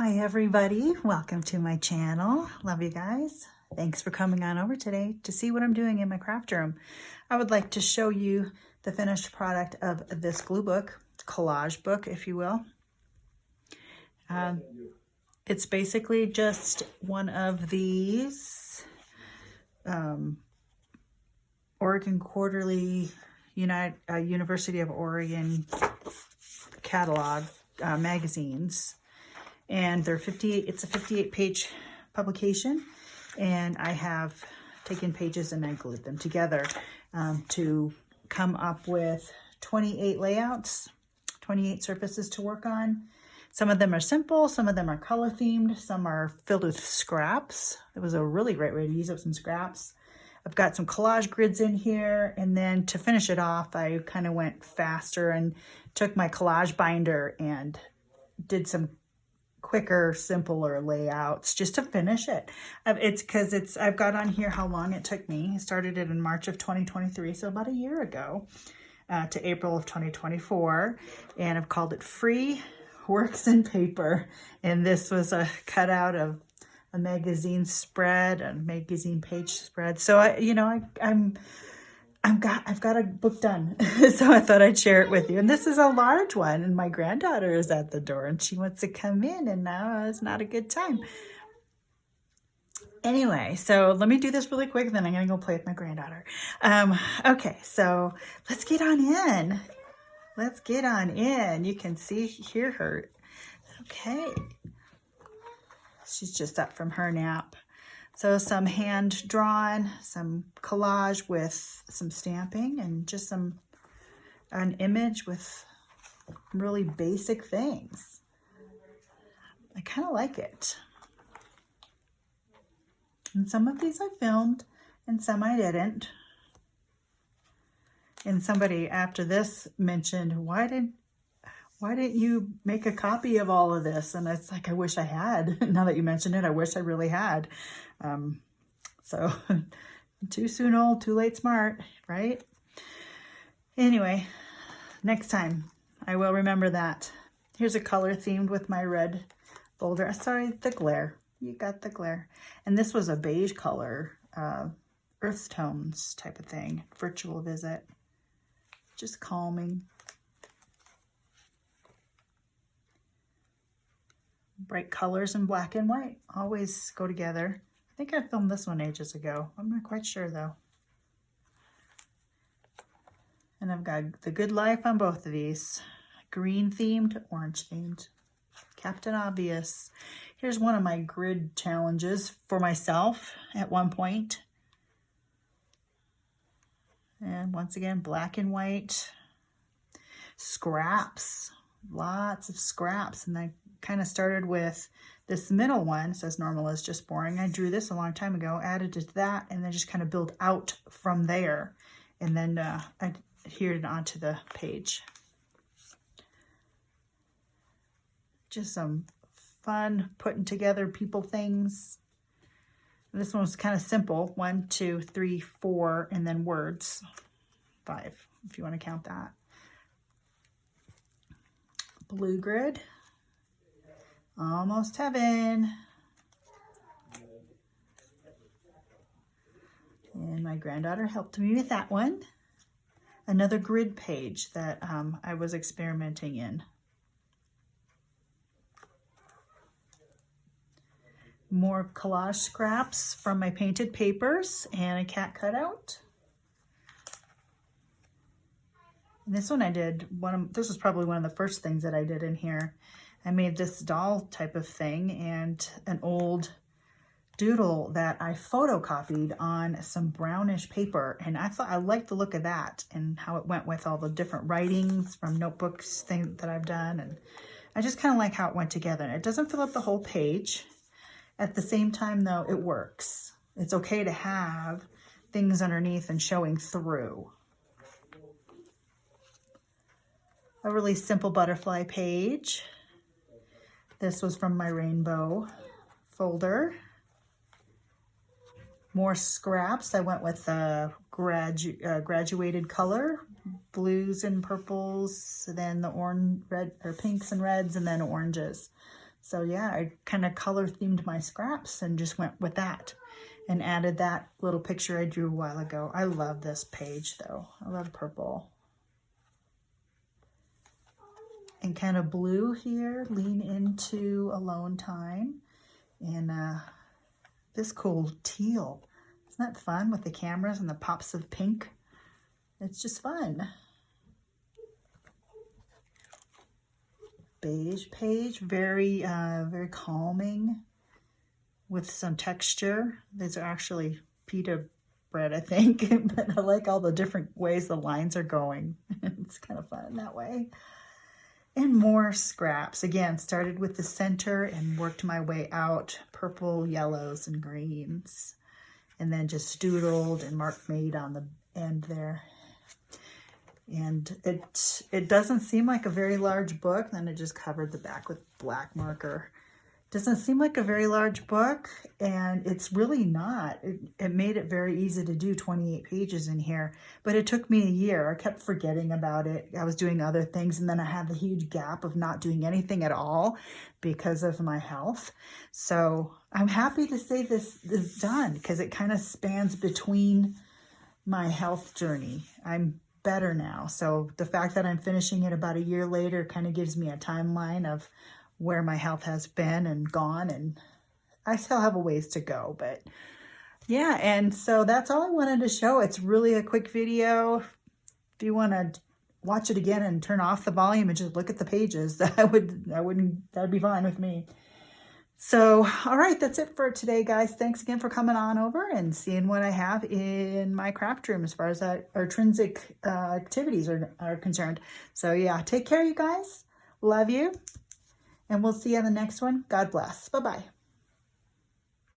Hi everybody, welcome to my channel. Love you guys. Thanks for coming on over today to see what I'm doing in my craft room. I would like to show you the finished product of this glue book, collage book if you will. It's basically just one of these Oregon Quarterly University of Oregon catalog magazines. And they're 58, it's a 58-page publication, and I have taken pages and I glued them together to come up with 28 layouts, 28 surfaces to work on. Some of them are simple, some of them are color themed, some are filled with scraps. It was a really great way to use up some scraps. I've got some collage grids in here, and then to finish it off, I kind of went faster and took my collage binder and did some quicker, simpler layouts just to finish it. It's because I've got on here how long it took me. I started it in March of 2023, so about a year ago, to April of 2024, and I've called it Free Works in Paper. And this was a cutout of a magazine spread, a magazine page spread. So I've got a book done, so I thought I'd share it with you. And this is a large one, and my granddaughter is at the door, and she wants to come in, and now it's not a good time. Anyway, so let me do this really quick, then I'm going to go play with my granddaughter. Okay, so let's get on in. Let's get on in. You can hear her. Okay. She's just up from her nap. So some hand drawn, some collage with some stamping, and just an image with really basic things. I kind of like it. And some of these I filmed and some I didn't. And somebody after this mentioned, why didn't you make a copy of all of this? And it's like, I wish I had. Now that you mention it, I wish I really had. So too soon old, too late smart, right? Anyway, next time I will remember that. Here's a color themed with my red folder. Sorry, the glare. You got the glare. And this was a beige color, earth tones type of thing. Virtual visit. Just calming. Bright colors and black and white always go together. I think I filmed this one ages ago. I'm not quite sure though. And I've got The Good Life on both of these. Green themed, orange themed. Captain Obvious. Here's one of my grid challenges for myself at one point. And once again, black and white. Scraps. Lots of scraps. And I kind of started with this middle one, says normal is just boring. I drew this a long time ago, added to that, and then just kind of built out from there. And then I adhered it onto the page. Just some fun putting together people things. This one was kind of simple. 1, 2, 3, 4, and then words. 5, if you want to count that. Blue grid. Almost heaven. And my granddaughter helped me with that one. Another grid page that I was experimenting in. More collage scraps from my painted papers and a cat cutout. And this one I did, this was probably one of the first things that I did in here. I made this doll type of thing and an old doodle that I photocopied on some brownish paper. And I thought I liked the look of that and how it went with all the different writings from notebooks things that I've done. And I just kind of like how it went together. It doesn't fill up the whole page. At the same time though, it works. It's okay to have things underneath and showing through. A really simple butterfly page. This was from my rainbow folder. More scraps. I went with a graduated color, blues and purples, then the orange, red, or pinks and reds, and then oranges. So yeah, I kind of color themed my scraps and just went with that and added that little picture I drew a while ago. I love this page though. I love purple. And kind of blue here, lean into alone time. And this cool teal. Isn't that fun with the cameras and the pops of pink? It's just fun. Beige page, very calming with some texture. These are actually pita bread, I think, but I like all the different ways the lines are going. It's kind of fun that way. And more scraps. Again, started with the center and worked my way out, purple, yellows, and greens. And then just doodled and mark made on the end there. And it doesn't seem like a very large book. Then I just covered the back with black marker. Doesn't seem like a very large book, and it's really not. It made it very easy to do 28 pages in here, but it took me a year. I kept forgetting about it. I was doing other things, and then I had the huge gap of not doing anything at all because of my health. So I'm happy to say this is done because it kind of spans between my health journey. I'm better now. So the fact that I'm finishing it about a year later kind of gives me a timeline of where my health has been and gone, and I still have a ways to go, but yeah. And so that's all I wanted to show. It's really a quick video. If you want to watch it again and turn off the volume and just look at the pages, that would be fine with me. So, all right, that's it for today, guys. Thanks again for coming on over and seeing what I have in my craft room as far as our intrinsic activities are concerned. So yeah, take care, you guys. Love you. And we'll see you on the next one. God bless. Bye-bye.